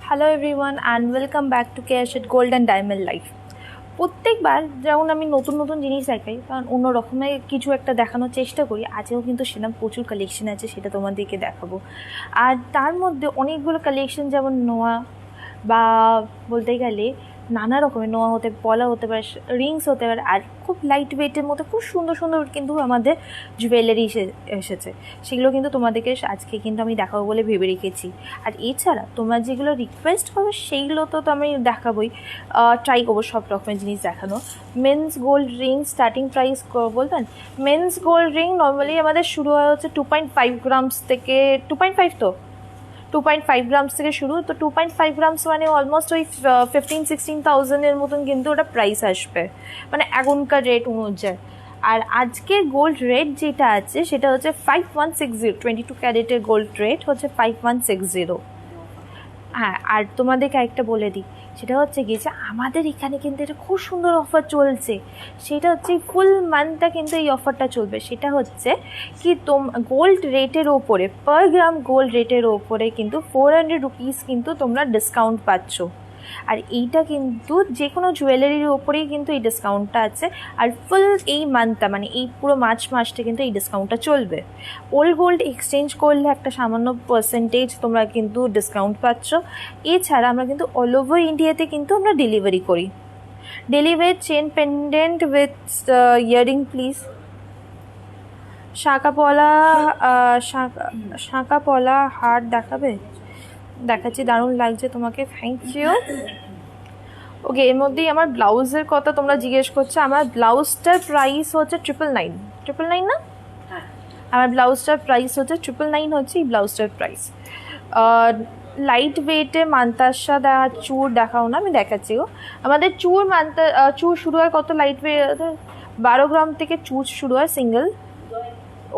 Hello everyone and welcome back to care shed gold and diamond life. প্রত্যেকবার যেমন আমি নতুন নতুন জিনিস দেখাই, কারণ অন্য রকমের কিছু একটা দেখানোর চেষ্টা করি। আজকেও কিন্তু সেরকম প্রচুর কালেকশন আছে, সেটা তোমাদেরকে দেখাবো। আর তার মধ্যে অনেকগুলো কালেকশন, যেমন নোয়া বা বলতে গেলে নানা রকমের নোয়া হতে পলা হতে পারে, রিংস হতে পারে, আর খুব লাইট ওয়েটের মধ্যে খুব সুন্দর সুন্দর কিন্তু আমাদের জুয়েলারি এসেছে। সেগুলো কিন্তু তোমাদেরকে আজকে কিন্তু আমি দেখাবো বলে ভেবে রেখেছি। আর এছাড়া তোমরা যেগুলো রিকোয়েস্ট করো সেইগুলো তো আমি দেখাবোই, ট্রাই করবো সব রকমের জিনিস দেখানো। Men's gold ring starting price বলবেন? মেন্স গোল্ড রিং নর্মালি আমাদের শুরু হয় হচ্ছে 2.5 গ্রামস থেকে। 2.5 তো 2.5 গ্রামস থেকে শুরু। তো 2.5 গ্রামস মানে অলমোস্ট ওই 15-16,000-এর মতন কিন্তু ওটা প্রাইস আসবে, মানে এখনকার রেট অনুযায়ী। আর আজকের গোল্ড রেট যেটা আছে সেটা হচ্ছে 5160। 22 ক্যারেটের গোল্ড রেট হচ্ছে 5160। হ্যাঁ, আর তোমাদেরকে একটা বলে দিই, সেটা হচ্ছে গিয়ে যে আমাদের এখানে কিন্তু এটা খুব সুন্দর অফার চলছে। সেটা হচ্ছে ফুল মান্থটা কিন্তু এই অফারটা চলবে। সেটা হচ্ছে কি, গোল্ড রেটের ওপরে, পার গ্রাম গোল্ড রেটের ওপরে কিন্তু 400 রুপিস কিন্তু তোমরা ডিসকাউন্ট পাচ্ছ। আর এইটা কিন্তু যে কোনো জুয়েলারির ওপরেই কিন্তু এই ডিসকাউন্টটা আছে। আর ফুল এই মান্থটা, মানে এই পুরো মার্চ মাসটা কিন্তু এই ডিসকাউন্টটা চলবে। ওল্ড গোল্ড এক্সচেঞ্জ করলে একটা সামান্য পার্সেন্টেজ তোমরা কিন্তু ডিসকাউন্ট পাচ্ছ। এছাড়া আমরা কিন্তু অল ওভার ইন্ডিয়াতে কিন্তু আমরা ডেলিভারি করি। Delivery chain pendant with earring please. শাঁকা পলা হার দেখাবে? দেখাচ্ছি, দারুণ লাগছে তোমাকে, থ্যাংক ইউ। ওকে, এর মধ্যেই আমার ব্লাউজের কথা তোমরা জিজ্ঞেস করছো। আমার ব্লাউজটার প্রাইস হচ্ছে 999 না? আমার ব্লাউজটার প্রাইস হচ্ছে 999 হচ্ছে এই ব্লাউজটার প্রাইস। লাইট ওয়েটে মান্তাসা চূড় দেখাও না, আমি দেখাচ্ছি গো। আমাদের চূড় শুরু হয় কত লাইট ওয়েট? 12 গ্রাম থেকে চূড় শুরু হয় সিঙ্গেল।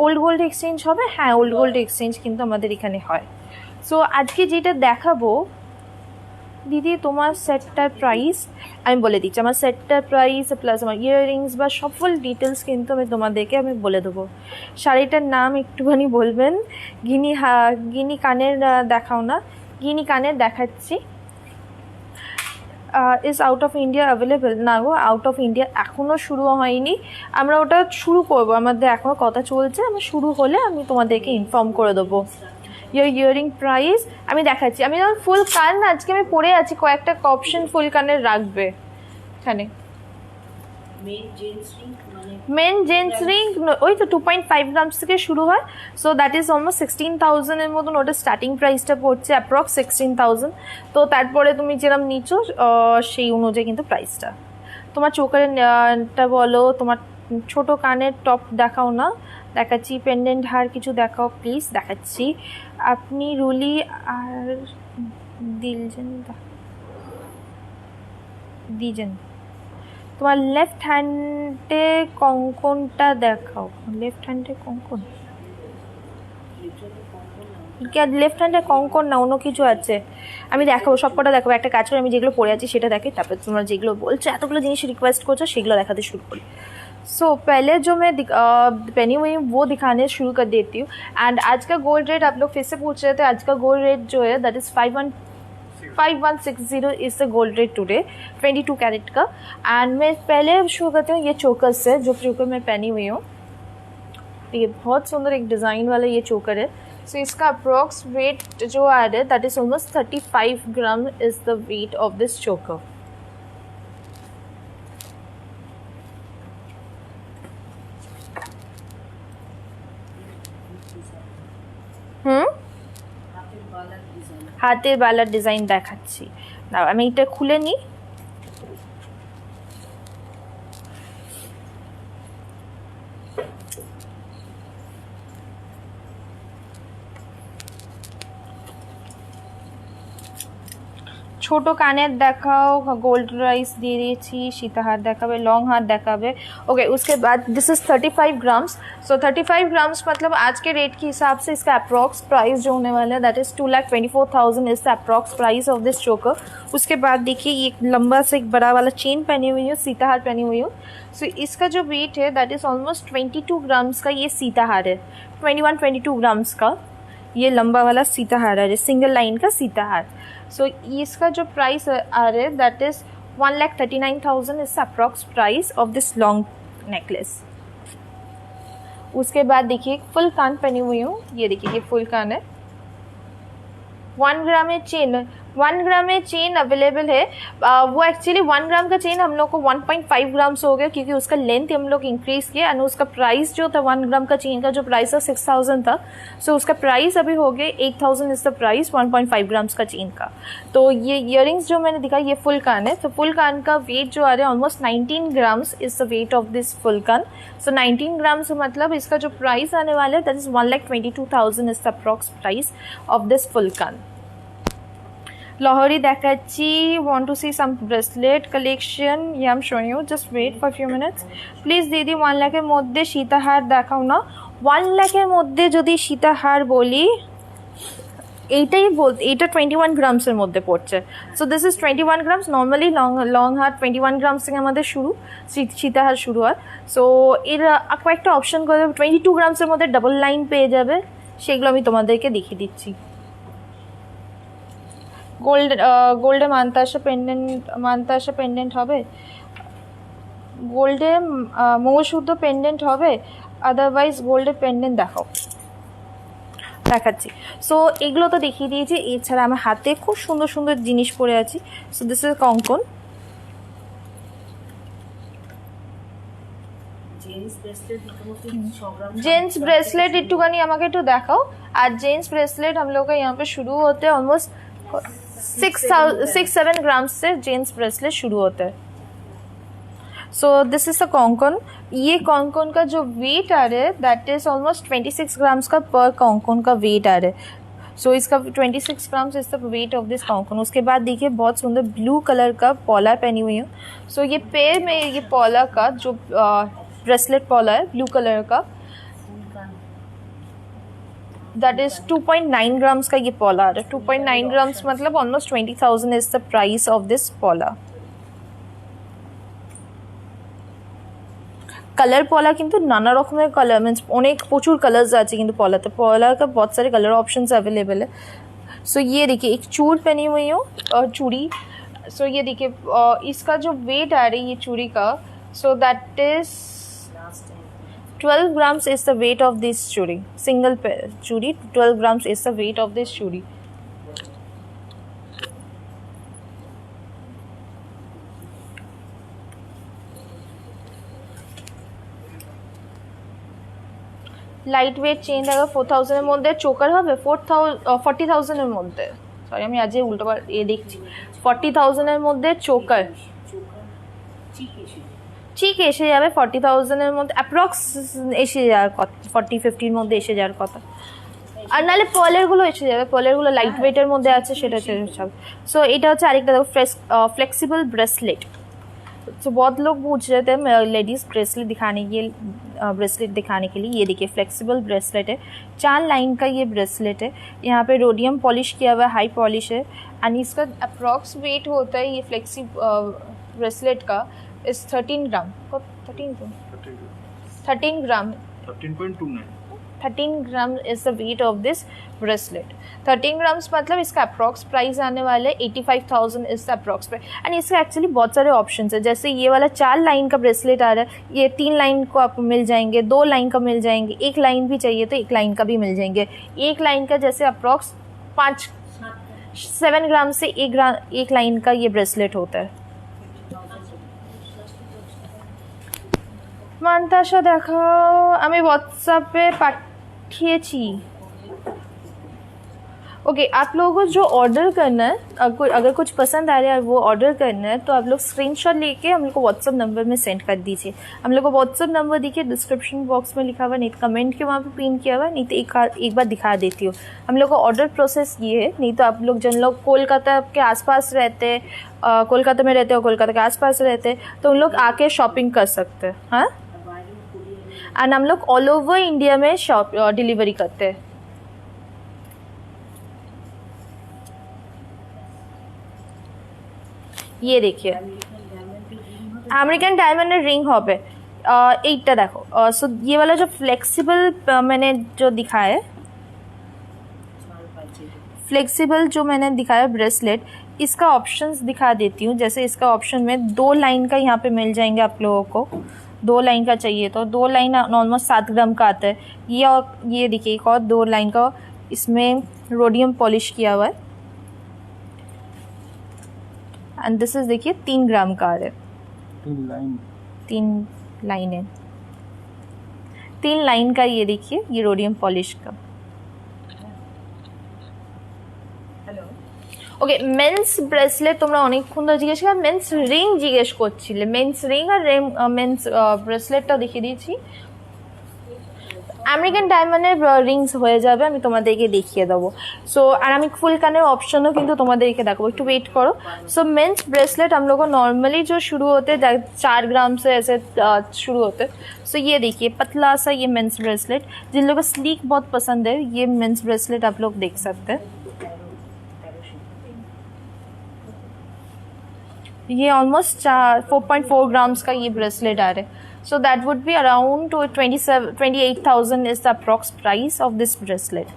ওল্ড গোল্ড এক্সচেঞ্জ হবে? হ্যাঁ, ওল্ড গোল্ড এক্সচেঞ্জ কিন্তু আমাদের এখানে হয়। সো আজকে যেটা দেখাবো দিদি, তোমার সেটটার প্রাইস আমি বলে দিচ্ছি। আমার সেটটার প্রাইস প্লাস আমার ইয়াররিংস বা সফল ডিটেলস কিন্তু তোমাদেরকে আমি বলে দেবো। শাড়িটার নাম একটুখানি বলবেন। গিনি কানের দেখাও না? গিনি কানের দেখাচ্ছি। Is out of India available? না গো, আউট অফ ইন্ডিয়া এখনও শুরু হয়নি। আমরা ওটা শুরু করবো, আমাদের এখনও কথা চলছে। আমরা শুরু হলে আমি তোমাদেরকে ইনফর্ম করে দেবো। ইয়ারিং প্রাইস আমি দেখাচ্ছি। আমি যখন ফুল কান আজকে আমি পরে আছি, কয়েকটা অপশন ফুল কানের রাখবে এখানে। মেন জেন্টস রিং ওই তো 2.5 গ্রামস থেকে শুরু হয়। সো দ্যাট ইজ অলমোস্ট 16,000-এর মতন ওটা স্টার্টিং প্রাইসটা পড়ছে, অ্যাপ্রক্স 16,000। তো তারপরে তুমি যেরকম নিচ্ছ সেই অনুযায়ী কিন্তু প্রাইসটা। তোমার চোকারটা বলো, তোমার ছোট কানের টপ দেখাও না? দেখাচ্ছি। পেন্ডেন্ট হার কিছু দেখাও প্লিজ। দেখাচ্ছি। আপনি রুলি আর দিজেন। তোমার লেফট হ্যান্ডে কঙ্কনটা দেখাও। লেফট হ্যান্ডে কঙ্কন? লেফট হ্যান্ডে কঙ্কন না, অন্য কিছু আছে। আমি দেখাবো, সবকটা দেখাবো। একটা কাজ করে আমি যেগুলো পড়ে আছি সেটা দেখি, তারপর তোমরা যেগুলো বলছো, এতগুলো জিনিস রিকোয়েস্ট করছো, সেগুলো দেখাতে শুরু করি। सो पहले जो मैं पहनी हुई हूँ वो दिखाने शुरू कर देती हूँ। एंड आज का गोल्ड रेट आप लोग फिर से पूछ रहे थे। आज का गोल्ड रेट जो है that is 5160 is the gold rate today, 22 carat का। एंड मैं पहले शुरू करती हूँ ये चोकर से, जो चोकर मैं पहनी हुई हूँ। ये बहुत सुंदर एक डिज़ाइन वाला ये चोकर है। सो इसका अप्रॉक्स वेट जो आ रहा है that is almost 35 gram is the weight of this चोकर। হাতের বালার ডিজাইন দেখাচ্ছি। দাও আমি এটা খুলে নিই। ছোট কানের দেখাও, গোল্ড রাইস দিয়ে দিয়েছি। সীতা হার দেখাবে, लॉन्ग हार देखाबे। ओके, उसके बाद this is 35 grams. So 35 grams मतलब आज के रेट के हिसाब से इसका अप्रॉक्स प्राइस जो होने वाला है that is 2,24,000 is the approx price of this चोकर। उसके बाद देखिए ये लंबा से एक बड़ा वाला चेन पहनी हुई हूँ, सीता हार पहनी हुई हूँ। सो इसका जो वेट है दैट इज़ ऑलमोस्ट 22 ग्राम्स का ये सीता हार है, 21-22 ग्राम्स का। ये लंबा वाला सीताहार है, सिंगल लाइन का सीताहार। सो इसका जो प्राइस आ रहा है that is 1,39,000 is approx price of this long necklace. उसके बाद देखिए फुल कान पहनी हुई हूँ, ये देखिए ये फुल कान है। 1 ग्राम में चेन, 1 ग्राम में चेन अवेलेबल है। वो एक्चुअली 1 ग्राम का चेन हम लोग को 1.5 ग्राम से हो गया क्योंकि उसका लेंथ हम लोग इंक्रीज किया एंड उसका प्राइस जो था 1 ग्राम का चेन का जो प्राइस था 6,000 था। सो उसका प्राइस अभी हो गया 8,000 इज द प्राइस 1.5 ग्राम्स का चेन का। तो ये ईयरिंग्स जो मैंने दिखा ये फुल कान है। तो फुल कान का वेट जो आ रहा है almost 19 grams is the weight of this full कान। सो 19 ग्राम्स मतलब इसका जो प्राइस आने वाला है that is 1,22,000 is the approx price of this full कान। Lohari দেখাচ্ছি, want to see some bracelet collection? Yeah, I'm showing you. Just wait for a few minutes. Please দিদি 1 লাখের মধ্যে সীতাহার দেখাও না। 1 লাখের মধ্যে যদি সীতাহার বলি এইটা 21 গ্রামসের মধ্যে পড়ছে। So this is 21 grams. Normally long her 21 grams থেকে আমাদের শুরু, সীতাহার শুরু হয়। সো এর কয়েকটা অপশন করে 22 গ্রামসের মধ্যে ডাবল লাইন পেয়ে যাবে, সেগুলো আমি তোমাদেরকে দেখিয়ে দিচ্ছি। গোল্ডে মান্তাসা পেন্ডেন্ট হবে, গোল্ডে মৌসুদ্ধ পেন্ডেন্ট হবে, আদারওয়াইজ গোল্ডের পেন্ডেন্ট দেখাচ্ছি। সো এগুলো তো দেখিয়ে দিয়েছি, এছাড়া আমার হাতে খুব সুন্দর সুন্দর জিনিস পরে আছি। So this is kankan. Gents bracelet একটুখানি আমাকে একটু দেখাও। আর जेंट्स ब्रेसलेट हम लोग का यहाँ पे शुरू होते हैं ऑलमोस्ट 6-7 ग्राम से जेंट्स ब्रेसलेट शुरू होते हैं। So this is the kankan. ये कॉन्कॉन का जो वेट आ रहा है दैट इज ऑलमोस्ट 26 ग्राम्स का पर कॉन्कॉन का वेट आ रहा है। सो इसका 26 grams is the weight of this kankan. उसके बाद देखिए बहुत सुंदर ब्लू कलर का पॉला पहनी हुई हूँ। सो ये पैर में ये पॉला का जो ब्रेसलेट पॉला है ब्लू कलर का दैट इज 2.9 ग्राम्स का ये पॉला आ रहा है। 2.9 ग्राम्स मतलब almost 20,000 is the price of this पॉला। Colour पॉला किंतु नाना रकमेर कलर मीन्स अनेक प्रचुर कलर्स आछे किंतु पॉलाते पॉला का बहुत सारे कलर ऑप्शंस अवेलेबल है। सो ये देखिए एक चूड़ पहनी हुई हूँ और चूड़ी। सो ये देखिए इसका जो वेट आ रही है चूड़ी का so that is 12 grams is the weight of this chudi. Single chudi 12 grams is the weight of this chudi. Light weight chain দেখো 4,000 এর মধ্যে চোকার হবে 40,000 এর মধ্যে। সরি আমি আজকে উল্টোবার দেখছি। 40,000 এর মধ্যে চোকার ঠিক এসে যাবে 40,000 এর মধ্যে অ্যাপ্রক্স এসে যাওয়ার কথা, 40-50 মধ্যে এসে যাওয়ার কথা। আর নাহলে পলেরগুলো এসে যাবে, পলেরগুলো লাইট ওয়েটের মধ্যে আছে সেটা সব। সো এটা হচ্ছে আরেকটা দেখো फ्लेक्सिबल ब्रेसलेट। तो बहुत लोग पूछ रहे थे लेडीज़ ब्रेसलेट दिखाने के लिए। ये देखिए फ्लेक्सिबल ब्रेसलेट है, 4 लाइन का ये ब्रेसलेट है। यहाँ पे रोडियम पॉलिश किया हुआ है, हाई पॉलिश है एंड इसका अप्रॉक्स वेट होता है ये फ्लेक्सी ब्रेसलेट का is 13 gram. 13 gram 13 gram is the weight of this bracelet. 13 grams मतलब इसका अप्रॉक्स प्राइस आने वाला है 85,000 is the approx price. And इसका एक्चुअली बहुत सारे ऑप्शंस है, जैसे ये वाला 4 लाइन का ब्रेसलेट आ रहा है, ये 3 लाइन को आपको मिल जाएंगे, 2 लाइन का मिल जाएंगे, 1 लाइन भी चाहिए तो 1 लाइन का भी मिल जाएंगे। 1 लाइन का जैसे अप्रॉक्स 7 ग्राम से 1 लाइन का ये ब्रेसलेट होता है। मानताशा देखाओ, আমি व्हाट्सएपে पाठिয়েছি। ओके आप लोगों को जो ऑर्डर करना है अगर कुछ पसंद आ रहा है वो ऑर्डर करना है तो आप लोग स्क्रीनशॉट लेके हम लोग को व्हाट्सअप नंबर में सेंड कर दीजिए। हम लोग को व्हाट्सअप नंबर देखिए डिस्क्रिप्शन बॉक्स में लिखा हुआ, नहीं तो कमेंट के वहाँ पे पिन किया हुआ, नहीं तो एक बार दिखा देती हूँ। हम लोग को ऑर्डर प्रोसेस ये है, नहीं तो आप लोग जिन लोग कोलकाता के आसपास रहते हैं, कोलकाता में रहते हो, कोलकाता के आसपास रहते हैं तो उन लोग आके शॉपिंग कर सकते हैं। हाँ एंड हम लोग ऑल ओवर इंडिया में डिलीवरी करते हैं। ये देखिए अमेरिकन डायमंड रिंग হবে এইটা দেখো। सो ये वाला जो फ्लेक्सिबल मैंने जो दिखाया है फ्लेक्सिबल जो मैंने दिखाया ब्रेसलेट, इसका ऑप्शंस दिखा देती हूँ। जैसे इसका ऑप्शन में 2 लाइन का यहाँ पे मिल जाएंगे आप लोगों को। 2 लाइन का चाहिए तो 2 लाइन ऑलमोस्ट 7 ग्राम का आता है ये। और ये देखिए एक और 2 लाइन का, इसमें रोडियम पॉलिश किया हुआ है। एंड दिस इज देखिए 3 ग्राम का आ रहा है। 3 लाइन है, 3 लाइन का ये देखिए, ये रोडियम पॉलिश का। ওকে, মেন্স ব্রেসলেট তোমরা অনেকক্ষণ ধরে জিজ্ঞেস কর, মেন্স রিং জিজ্ঞেস করছিলে। মেন্স রিং আর মেন্স ব্রেসলেটটা দেখিয়ে দিয়েছি। আমেরিকান ডায়মন্ডের রিংস হয়ে যাবে, আমি তোমাদেরকে দেখিয়ে দেবো। সো আর আমি ফুল কানের ऑप्शनও কিন্তু তোমাদেরকে দেখাবো, একটু वेट करो। सो मेंस ब्रेसलेट हम लोग को नॉर्मली जो शुरू होते हैं 4 ग्राम से ऐसे शुरू होते हैं। सो ये देखिए पतला सा ये मेंस ब्रेसलेट, जिन लोगों को स्लीक बहुत पसंद है ये मेंस ब्रेसलेट आप लोग देख सकते हैं। ये ऑलमोस्ट 4.4 ग्राम्स का ये ब्रेसलेट आ रहा है। So that would be around 28,000 is the approx price of this bracelet.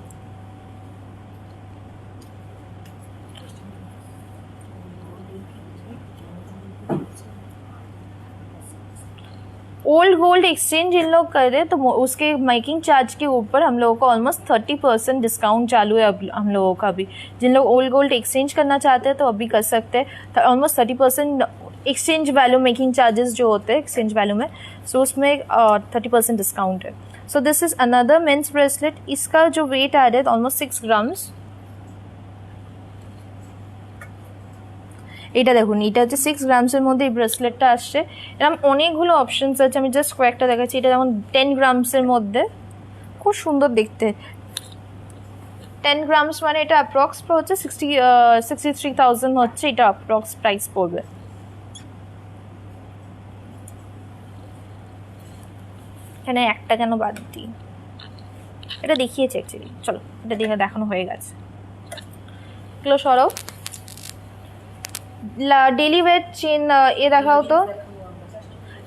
Old gold exchange इन लोग कर रहे तो उसके मेकिंग चार्ज के ऊपर हम लोगों को ऑलमोस्ट 30% डिस्काउंट चालू है अब हम लोगों का भी। जिन लोग ओल्ड गोल्ड एक्सचेंज करना चाहते हैं तो अभी कर सकते हैं। Almost 30% exchange value making charges जो होते हैं एक्सचेंज वैल्यू में, सो उसमें 30% डिस्काउंट है। So this is another men's bracelet. इसका जो वेट आ रहा है ऑलमोस्ट 6 ग्राम्स। এটা দেখুন, এটা হচ্ছে 6 গ্রামসের মধ্যে এই ব্রেসলেটটা আসছে। এরকম অনেকগুলো অপশনস আছে, আমি জাস্ট কয়েকটা দেখাচ্ছি। এটা যেমন 10 গ্রামসের মধ্যে, খুব সুন্দর দেখতে। 10 গ্রামস মানে এটা অ্যাপ্রক্স হচ্ছে 63,000 হচ্ছে, এটা অ্যাপ্রক্স প্রাইস পড়বে। এখানে একটা কেন বাদ দিই, এটা দেখিয়েছে অ্যাকচুয়ালি। চলো এটা দেখে দেখানো হয়ে গেছে। এগুলো সরাও। ডেলি ওয়ের চেন এ দেখাও তো।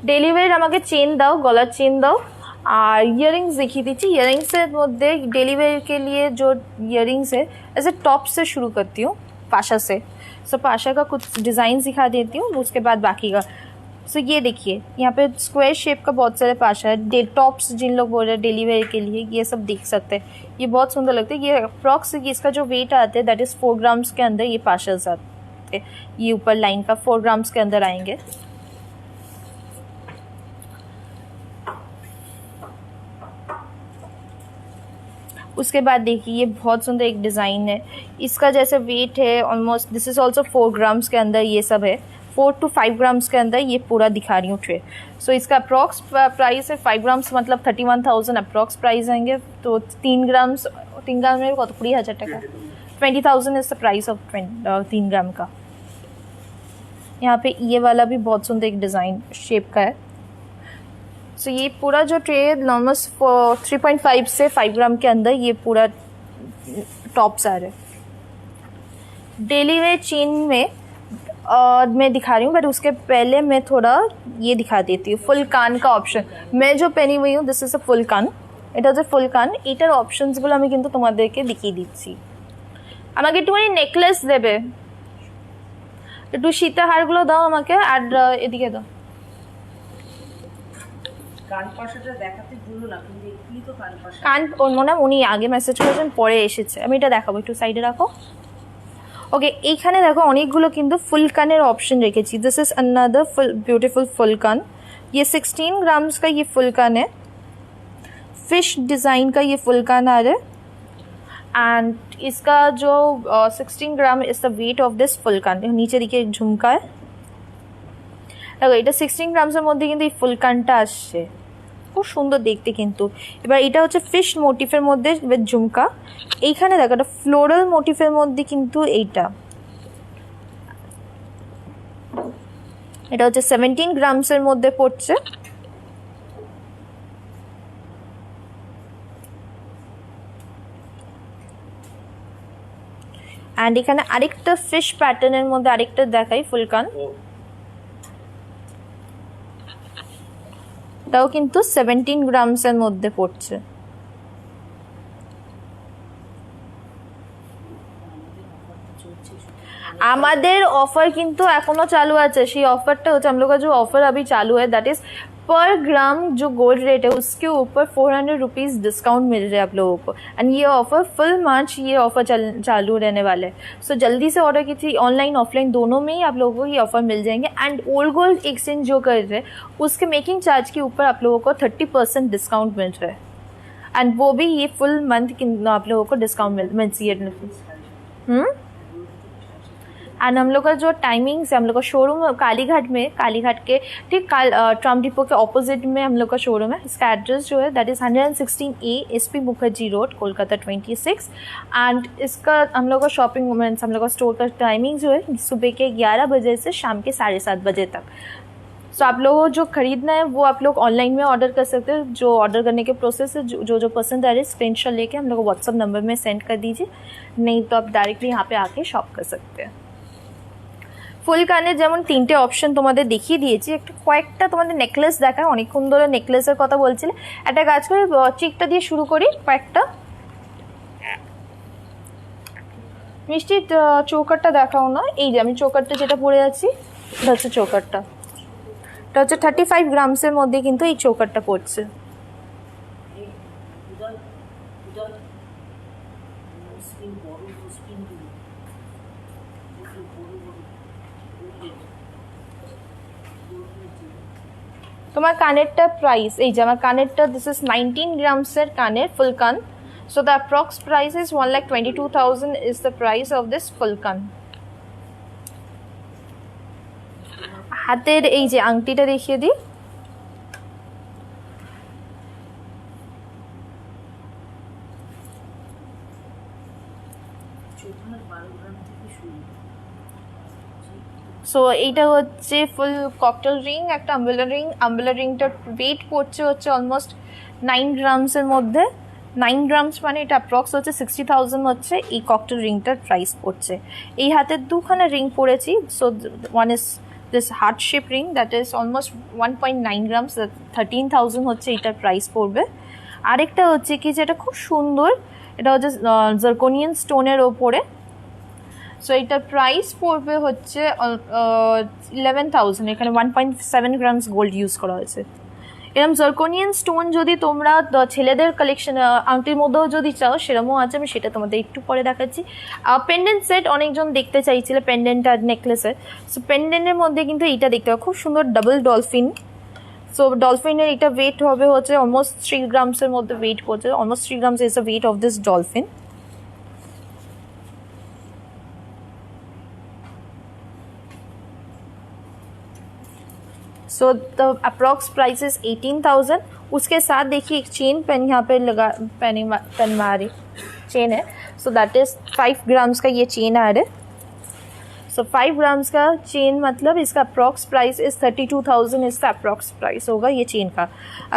ডেলি ওয়ের আমাকে চেন দাও, गला চেন দাও। और इयरिंग्स दिखी दीजिए। इयरिंग्स से मध्य डेली वेयर के लिए जो इयरिंग्स है ऐसे टॉप से शुरू करती हूँ, पाशा से। सो पाशा का कुछ डिज़ाइन दिखा देती हूँ, उसके बाद बाकी का। सो ये देखिए यहाँ पे स्क्वायर शेप का बहुत सारे पाशा है। टॉप्स जिन लोग बोल रहे हैं डेली वेयर के लिए, ये सब देख सकते हैं। ये बहुत सुंदर लगते हैं। ये अप्रॉक्स इसका जो वेट आता है दैट इज़ 4 ग्राम्स के अंदर ये पाशाज आते हैं। ये ऊपर लाइन का 4 ग्राम्स के अंदर आएंगे। उसके बाद देखिए ये बहुत सुंदर एक डिज़ाइन है। इसका जैसे वेट है almost, this is also 4 grams के अंदर ये सब है। 4 to 5 ग्राम्स के अंदर ये पूरा दिखा रही हूँ ट्रे। सो इसका अप्रॉक्स प्राइस है 5 ग्राम्स मतलब 31,000 अप्रॉक्स प्राइस आएंगे। तो 3 ग्राम्स में कत 20,000 টাকা, 20,000 इज द प्राइस ऑफ 3 ग्राम का। यहाँ पे ये वाला भी बहुत सुंदर एक डिज़ाइन शेप का है। सो ये पूरा जो ट्रे ऑलमोस्ट 3.5 से 5 ग्राम के अंदर ये पूरा टॉप्स आ रहे हैं। डेली वेयर चेन में मैं दिखा रही हूँ, बट उसके पहले मैं थोड़ा ये दिखा देती हूँ फुल कान का ऑप्शन। मैं जो पहनी हुई हूँ दिस इज अ फुल कान, এটা হচ্ছে ফুল কান। এটার অপশনসগুলো আমি কিন্তু তোমাদেরকে দেখিয়ে দিচ্ছি। আমাকে একটুখানি নেকলেস দেবে, একটু সীতাহারগুলো দাও আমাকে, আর এদিকে দাও। কান ওর মনে হয় উনি আগে মেসেজ করেছেন পরে এসেছে, আমি এটা দেখাবো। একটু সাইডে রাখো। ওকে, এইখানে দেখো অনেকগুলো কিন্তু ফুল কানের ऑप्शन রেখেছি। This is another phool beautiful phool kaan. ये 16 ग्राम्स का ये फुल कान है। फिश डिज़ाइन का ये फुल कान आ रहा है। एंड इसका जो 16 gram is the weight of this full kaan. नीचे देखिए एक झुमका है। দেখো এটা 16 গ্রামসের মধ্যে কিন্তু এই ফুল কানটা আসছে, খুব সুন্দর দেখতে কিন্তু। এবার এটা হচ্ছে ফিশ মোটিফের মধ্যে উইথ ঝুমকা। এইখানে দেখো একটা ফ্লোরাল মোটিফের মধ্যে কিন্তু এইটা, এটা হচ্ছে 17 গ্রামসের মধ্যে পড়ছে। অ্যান্ড এখানে আরেকটা ফিশ প্যাটার্নের মধ্যে আরেকটা দেখাই ফুল কান, এটাও কিন্তু 17 গ্রামসের মধ্যে পড়ছে। আমাদের ऑफर কিন্তু এখনো চালু আছে। সেই ऑफरটা হচ্ছে हम लोग का जो ऑफर अभी चालू है दैट इज पर ग्राम जो गोल्ड रेट है उसके ऊपर 400 रुपीज़ डिस्काउंट मिल रहा है आप लोगों को। एंड ये ऑफर फुल मार्च ये ऑफर चालू रहने वाले हैं। सो जल्दी से ऑर्डर कीजिए, ऑनलाइन ऑफलाइन दोनों में ही आप लोगों को ये ऑफर मिल जाएंगे। एंड ओल्ड गोल्ड एक्सचेंज जो कर रहे हैं उसके मेकिंग चार्ज के ऊपर आप लोगों को 30% डिस्काउंट मिल रहा है। एंड वो भी ये फुल मंथ आप लोगों को डिस्काउंट मिल एंड हम लोग का जो टाइमिंग्स है, हम लोग का शोरूम कालीघाट में, कालीघाट के ठीक ट्राम डिपो के ऑपोजिट में हम लोग का शोरूम है। इसका एड्रेस जो है that is 116A SP Mukherjee road, Kolkata 26। And इसका हम लोग का शॉपिंग मोमेंट्स, हम लोग का स्टोर का टाइमिंग जो है सुबह के 11 बजे से शाम के 7:30 बजे तक। सो आप लोगों को जो खरीदना है वो आप लोग ऑनलाइन में ऑर्डर कर सकते हैं। जो ऑर्डर करने के प्रोसेस है, जो पसंद आ रहे हैं स्क्रीनशॉट लेके हम लोग को व्हाट्सअप नंबर में सेंड कर दीजिए, नहीं तो आप डायरेक्टली यहाँ पे आके शॉप कर सकते हैं। ফুল কানের যেমন তিনটে অপশন তোমাদের দেখিয়ে দিয়েছি, একটু কয়েকটা তোমাদের নেকলেস দেখায়। অনেকক্ষণ ধরে নেকলেসের কথা বলছিলে, একটা কাজ করে চিকটা দিয়ে শুরু করি। কয়েকটা মিষ্টি চৌকারটা দেখাও না। এই যে আমি চৌকারটা যেটা পরে আছি এটা হচ্ছে চৌকারটা, এটা হচ্ছে 35 গ্রামসের মধ্যে কিন্তু এই চৌকারটা পড়ছে। তোমার কানেরটা প্রাইস, এই যে আমার কানেরটা দিস ইজ 19 গ্রামসের কানের ফুল কান। So the approx price is 1,22,000 is the price of this full কান। হাতের এই যে আংটিটা দেখিয়ে দিই, সো এইটা হচ্ছে ফুল ককটেল রিং, একটা আম্বেলা রিং। আম্বেলা রিংটার ওয়েট পড়ছে হচ্ছে অলমোস্ট 9 গ্রামসের মধ্যে। 9 গ্রামস মানে এটা অ্যাপ্রক্স হচ্ছে 60,000 হচ্ছে এই ককটেল রিংটার প্রাইস পড়ছে। এই হাতের দুখানা রিং পড়েছি। So one is this heart shape ring that is almost 1.9 grams, 13,000 হচ্ছে এটার প্রাইস পড়বে। আরেকটা হচ্ছে কি যেটা খুব সুন্দর, এটা হচ্ছে জার্কোনিয়ান স্টোনের ওপরে। সো এটার প্রাইস পড়বে হচ্ছে 11,000। এখানে 1.7 গ্রামস গোল্ড ইউজ করা হয়েছে। এরকম জার্কোনিয়ান স্টোন যদি তোমরা ছেলেদের কালেকশন আংটির মধ্যেও যদি চাও সেরকমও আছে, আমি সেটা তোমাদের একটু পরে দেখাচ্ছি। পেন্ডেন্ট সেট অনেকজন দেখতে চাইছিল, পেন্ডেন্ট আর নেকলেসের। সো পেন্ডেন্টের মধ্যে কিন্তু এইটা দেখতে পাবো, খুব সুন্দর ডাবল ডলফিন। সো ডলফিনের এটা ওয়েট হবে হচ্ছে অলমোস্ট 3 গ্রামসের মধ্যে ওয়েট করছে। Almost 3 grams is the weight of this dolphin. So the approx price is 18,000। उसके साथ देखिए एक चेन पेन यहाँ पे लगा पहनवा रही चेन है। सो दैट इज 5 ग्राम्स का ये चेन आ रहा है। सो 5 ग्राम्स का चेन मतलब इसका अप्रॉक्स प्राइस इज 32,000 इसका अप्रॉक्स प्राइस होगा ये चेन का।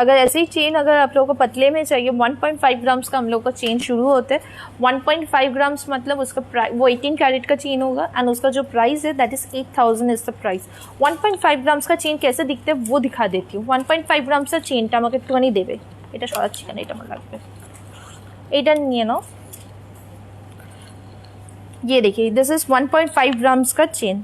अगर ऐसे ही चेन अगर आप लोगों को पतले में चाहिए, 1.5 ग्राम्स का हम लोग का चेन शुरू होता है। 1.5 ग्राम्स मतलब उसका प्राइस वो 18 कैरेट का चेन होगा एंड उसका जो प्राइस है that is 8,000 is the price. 1.5 grams का चेन कैसे दिखते हैं वो दिखा देती हूँ। 1.5 ग्राम्स का चेनটা আমাকে একটুখানি দেবে, এটা সরাচ্ছি কেন, এটা আমার লাগবে, এটা নিয়ে নাও। ये देखिए दिस इज 1.5 ग्राम्स का चेन।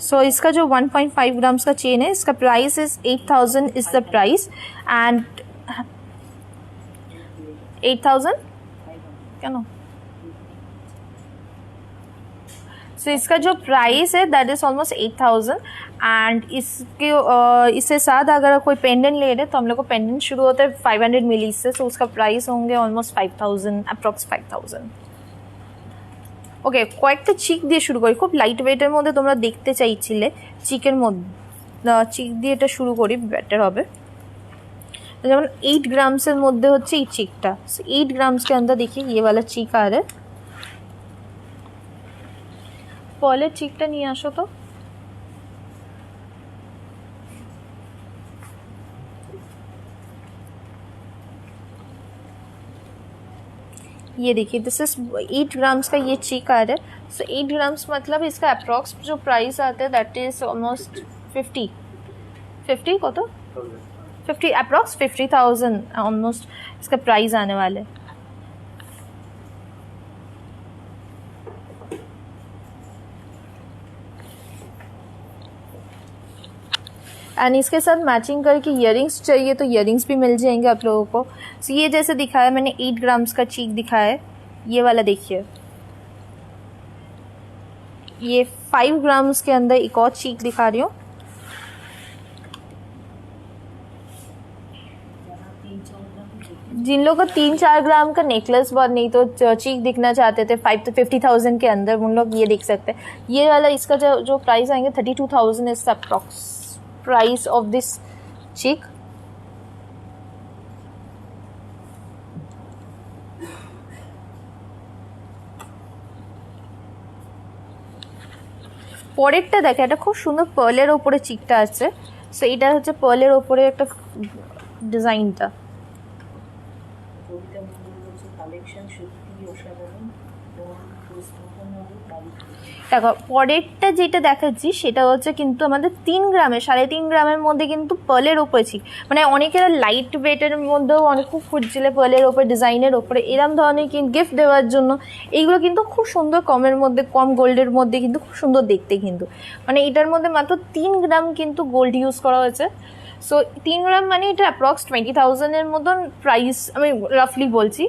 सो इसका जो 1.5 ग्राम्स का चेन है इसका price is 8,000 is the price. And 8,000 क्या नो। सो इसका जो प्राइस है दैट इज ऑलमोस्ट 8,000। एंड इसके साथ अगर कोई पेंडेंट ले रहे तो हम लोग को पेंडेंट शुरू होता है 500 मिली से। सो उसका प्राइस होंगे ऑलमोस्ट 5,000 अप्रॉक्स 5,000। ওকে কয়েকটা চিক দিয়ে শুরু করি, খুব লাইট ওয়েটের মধ্যে তোমরা দেখতে চাইছিলে। চিকের মধ্যে চিক দিয়ে এটা শুরু করি, বেটার হবে। যেমন 8 ग्राम्सের মধ্যে হচ্ছে এই চিকটা। 8 ग्राम्स के अंदर देखिए ये वाला चिक आ रहा है। पहले चिकটা নিয়ে আসো তো। ये देखिए दिस इज 8 ग्राम्स का ये चीक आ रहा है। सो 8 ग्राम्स मतलब इसका अप्रॉक्स जो प्राइस आता है दैट इज ऑलमोस्ट 50 को तो 50 अप्रॉक्स 50,000 ऑलमोस्ट इसका प्राइस आने वाले। एंड इसके साथ मैचिंग करके इयरिंग्स चाहिए तो इयरिंग्स भी मिल जाएंगे आप लोगों को। सो ये जैसे दिखाया मैंने 8 ग्राम्स का चीक दिखाया है, ये वाला देखिए, ये 5 ग्राम्स के अंदर एक और चीक दिखा रही हूँ। जिन लोगों को 3-4 ग्राम का नेकलेस बहुत नहीं तो चीक दिखना चाहते थे 5 to 50,000 के अंदर, उन लोग ये देख सकते हैं। ये वाला इसका जो प्राइस आएंगे 32,000 is the approx price of this chik. পরেরটা দেখে এটা খুব সুন্দর পার্লের ওপরে চিকটা আছে। সো এটা হচ্ছে পার্লের ওপরে একটা ডিজাইনটা। দেখো পরেরটা যেটা দেখাচ্ছি সেটা হচ্ছে কিন্তু আমাদের 3 গ্রামের 3.5 গ্রামের মধ্যে কিন্তু পার্লের ওপরে চিক, মানে অনেকেরা লাইট ওয়েটের মধ্যেও অনেক খুব খুঁজছিলে পার্লের ওপরে ডিজাইনের ওপরে এরম ধরনের গিফট দেওয়ার জন্য। এইগুলো কিন্তু খুব সুন্দর কমের মধ্যে, কম গোল্ডের মধ্যে কিন্তু খুব সুন্দর দেখতে কিন্তু, মানে এটার মধ্যে মাত্র 3 গ্রাম কিন্তু গোল্ড ইউজ করা হয়েছে। সো 3 গ্রাম মানে এটা অ্যাপ্রক্স 20,000-এর মতন প্রাইস আমি রাফলি বলছি।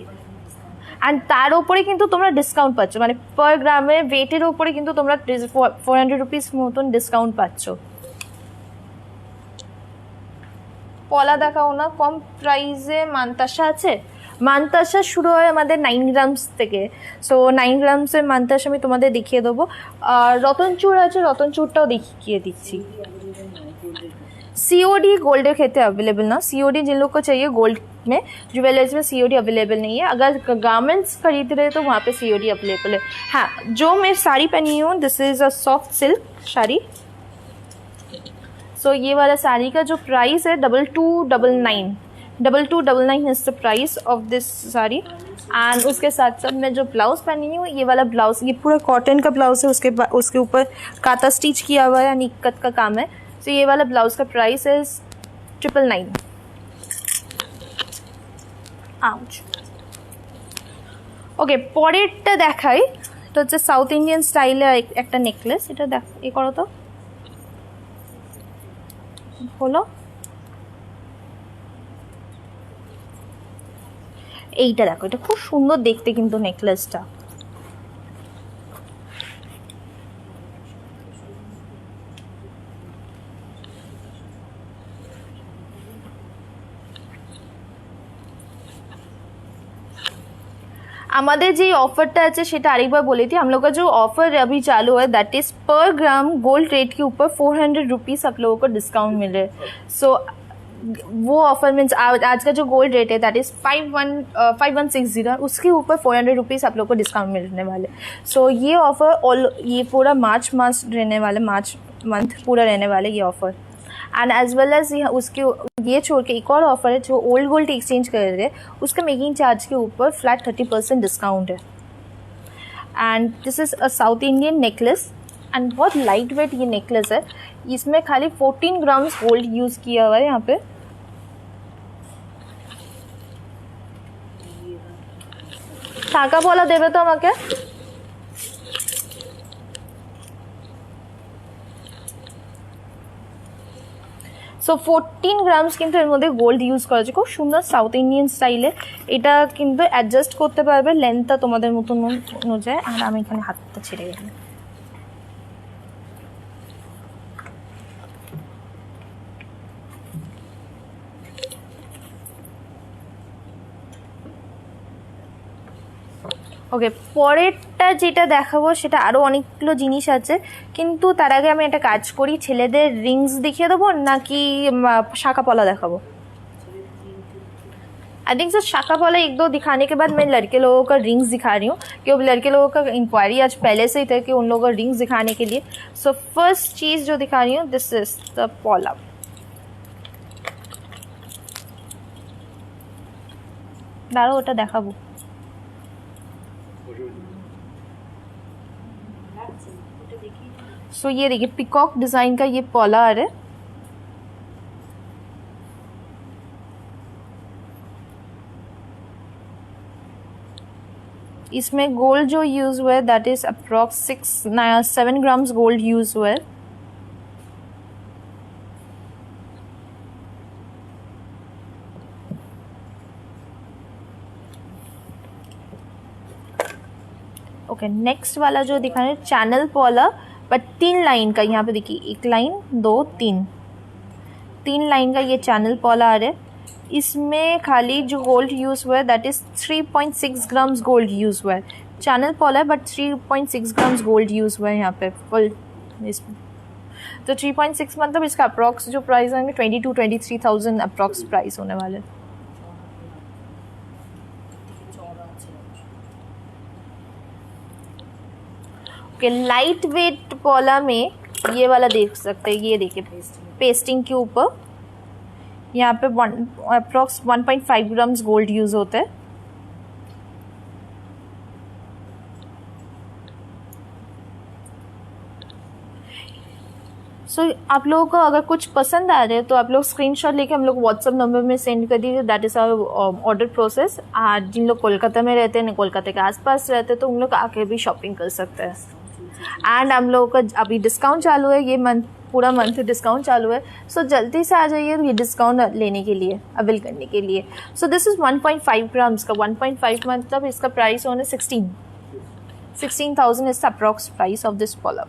অ্যান্ড তার ওপরে কিন্তু তোমরা ডিসকাউন্ট পাচ্ছ, মানে পার গ্রামের ওয়েটের ওপরে কিন্তু তোমরা 400 রুপিস মতন ডিসকাউন্ট পাচ্ছ। পলা দেখাও না কম প্রাইসে। মানতাসা আছে, মানতাসা শুরু হয় আমাদের 9 গ্রামস থেকে। সো 9 গ্রামসের মানতাসা আমি তোমাদের দেখিয়ে দেবো। আর রতনচূড় আছে, রতনচূড়টাও দেখিয়ে দিচ্ছি। COD गोल्ड के अवेलेबल ना, COD जिन लोग को चाहिए गोल्ड में, ज्वेलर्स में COD अवेलेबल नहीं है। अगर गारमेंट्स खरीद रहे तो वहाँ पे COD अवेलेबल है। हाँ, जो मैं साड़ी पहनी हूँ this is a soft silk sari. So ये वाला साड़ी का जो प्राइस है 2299 is the price of this sari. And उसके साथ साथ मैं जो ब्लाउज पहनी हूँ ये वाला ब्लाउज, ये पूरा कॉटन का ब्लाउज है, उसके ऊपर काता स्टिच किया हुआ है यानी इक्कत का काम है। तो ये वाला ब्लाउज का प्राइस है 999। आउच। ओके, পরেরটা দেখাই। এটা হচ্ছে সাউথ ইন্ডিয়ান স্টাইলে একটা নেকলেস। এটা দেখ, এ করো তো, হলো এইটা দেখো, এটা খুব সুন্দর দেখতে কিন্তু নেকলেসটা। हमारे जो ऑफरটা আছে সেটা আরেকবার বলে দিই। हम लोग का जो ऑफर अभी चालू है दैट इज पर ग्राम गोल्ड रेट के ऊपर 400 रुपीज़ आप लोगों को डिस्काउंट मिल रहा है। सो वो ऑफर मीन्स आज का जो गोल्ड रेट है दैट इज 5160, उसके ऊपर 400 रुपीज़ आप लोग को डिस्काउंट मिलने वाले। सो ये ऑफर ये पूरा मार्च मास रहने वाले, मार्च मंथ पूरा रहने वाले ये offer. And as well as उसके ये छोड़ के एक और ऑफर है जो ओल्ड गोल्ड एक्सचेंज कर रहे हैं, उसका मेकिंग चार्ज के ऊपर फ्लैट 30% डिस्काउंट है। And this is a south Indian necklace and बहुत लाइट वेट ये नेकलेस है। इसमें खाली 14 ग्राम्स गोल्ड यूज़ किया हुआ है यहाँ पे। টাকা বলা দেবে তো আমাকে। সো 14 গ্রামস কিন্তু এর মধ্যে গোল্ড ইউজ করা হচ্ছে, খুব সুন্দর সাউথ ইন্ডিয়ান স্টাইলে। এটা কিন্তু অ্যাডজাস্ট করতে পারবে লেন্থটা তোমাদের মতন অনুযায়ী। আর আমি এখানে হাতটা ছেড়ে গেলাম। ওকে, পরেরটা যেটা দেখাবো সেটা আরও অনেকগুলো জিনিস আছে, কিন্তু তার আগে আমি একটা কাজ করি, ছেলেদের রিংস দেখিয়ে দেবো নাকি শাঁখা পলা দেখাবো? आई थिंक सर शाखा पॉला एक दो दिखाने के बाद मैं लड़के लोगों का रिंग्स दिखा रही हूँ, क्योंकि लड़के लोगों का इंक्वायरी आज पहले से ही था कि उन लोगों का रिंग्स दिखाने के लिए। सो फर्स्ट चीज़ जो दिखा रही हूँ दिस इज द पॉला। দাঁড়াও ওটা দেখাবো। सो ये देखिए पिकॉक डिजाइन का ये पॉला आ रहा है। इसमें गोल्ड जो यूज हुआ है that is approx 7 grams gold use हुआ है। ओके नेक्स्ट वाला जो दिखा रहे हैं चैनल पॉला बट 3 लाइन का, यहाँ पे देखिए 1 लाइन 2 3 लाइन का ये चैनल पॉला आ रहा है। इसमें खाली जो गोल्ड यूज़ हुआ है that is 3.6 grams gold use हुआ है। चैनल पॉल है बट 3.6 ग्राम्स गोल्ड यूज़ हुआ है यहाँ पे फुल इसमें। तो 3.6 मतलब इसका अप्रॉक्स जो प्राइस होंगे 22-23,000 अप्रॉक्स प्राइस होने वाले। ओके लाइट वेट पॉला में ये वाला देख सकते हैं, ये देखिए पेस्टिंग के ऊपर यहाँ पे अप्रॉक्स 1.5 ग्राम्स गोल्ड यूज होता है। आप लोगों को अगर कुछ पसंद आ रहा है तो आप लोग स्क्रीनशॉट लेके हम लोग व्हाट्सएप नंबर में सेंड कर दीजिए। That is our order process. आज जिन लोग कोलकाता में रहते हैं, कोलकाता के आसपास रहते हैं, तो उन लोग आके भी शॉपिंग कर सकते हैं। एंड हम लोगों का अभी डिस्काउंट चालू है, ये मंथ पूरा मंथ डिस्काउंट चालू है। सो जल्दी से आ जाइए ये डिस्काउंट लेने के लिए, अवेल करने के लिए। सो दिस इज़ 1.5 ग्राम्स का। 1.5 मतलब इसका प्राइस होने 16,000 is the approx price of this পলা।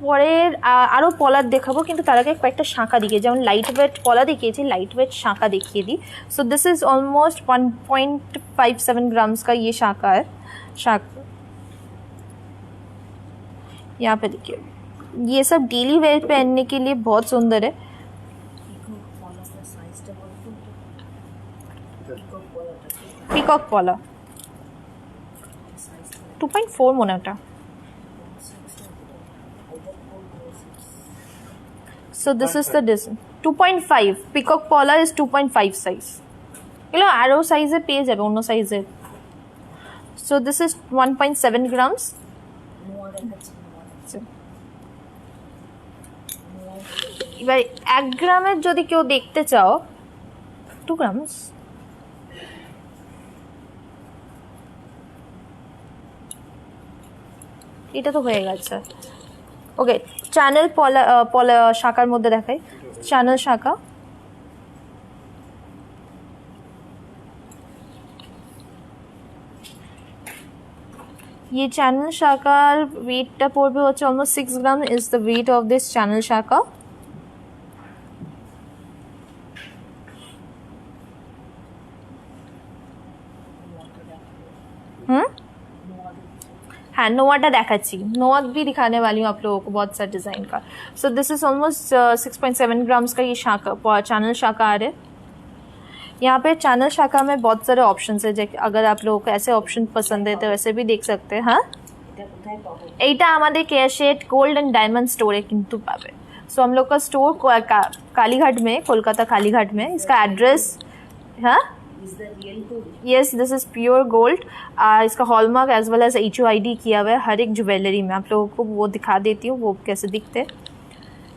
পরে আরও পলা দেখাবো, কিন্তু তার আগে কয়েকটা শাঁখা দেখিয়ে, যেমন লাইট ওয়েট পলা দেখিয়েছি, লাইট वेट शाखा देखिए दी। So this is almost 1.57 grams का ये शाखा है। यहाँ पे देखिए ये सब डेली वेयर पहनने के लिए बहुत सुंदर है। পিকক পলা 2.4 মনে ওটা। So this is the design 2.5 peacock পলা is 2.5 সাইজ। এগুলো আরও সাইজে পেয়ে যাবে, অন্য সাইজে। So this is 1.7 grams। এবার 1 গ্রামের যদি কেউ দেখতে চাও 2 গ্রামস, এটা তো হয়ে গেছে। ওকে চ্যানেল পলা শাখার মধ্যে দেখাই, চ্যানেল শাখা। ये चैनल शाखार वेटটা পড়বে হচ্ছে almost 6 gram is the weight of this channel শাখা। हाँ नोवाटा देखाচ্ছি, नोवाक भी दिखाने वाली हूँ आप लोगों को बहुत सारे डिज़ाइन का। सो दिस इज़ ऑलमोस्ट 6.7 ग्राम्स का ये शाखा चैनल शाखा आ रहा है। यहाँ पे चैनल शाखा में बहुत सारे ऑप्शंस है, जैसे अगर आप लोगों को ऐसे ऑप्शन पसंद है तो वैसे भी देख सकते हैं। हाँ এইটা আমাদের কেয়ারশেড গোল্ড एंड डायमंड स्टोर किंतु पावे। सो हम लोग का स्टोर कालीघाट में, कोलकाता कालीघाट में। इसका एड्रेस हाँ yes this is pure gold. इसका hallmark as well as HUID किया हुआ है हर एक ज्वेलरी में। आप लोगों को वो दिखा देती हूँ वो कैसे दिखते हैं।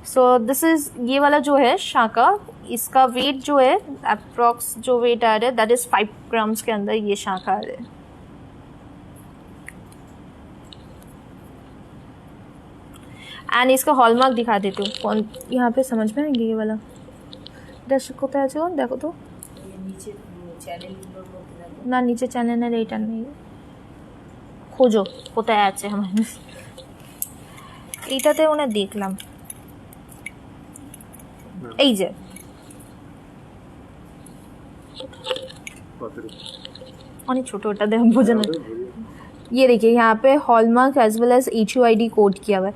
सो दिस इज़ ये वाला जो है शाखा, इसका वेट जो है अप्रॉक्स जो वेट आ रहा है दैट इज़ 5 ग्राम्स के अंदर ये शाखा आ रहा है। एंड इसका हॉलमार्क दिखा देती हूँ, कौन यहाँ पे समझ में आएंगे ये वाला। दर्शक कोথায় আছে देखो तो না নিচে চ্যানেলের এইটা নেই, খোঁজো কোথায় আছে আমার। এইটাতে ওনা দেখলাম, এই যে অনেক ছোট, ওটা দেখে বোঝা না। ये देखिए यहाँ पे hallmark as well as HUID code किया हुआ है।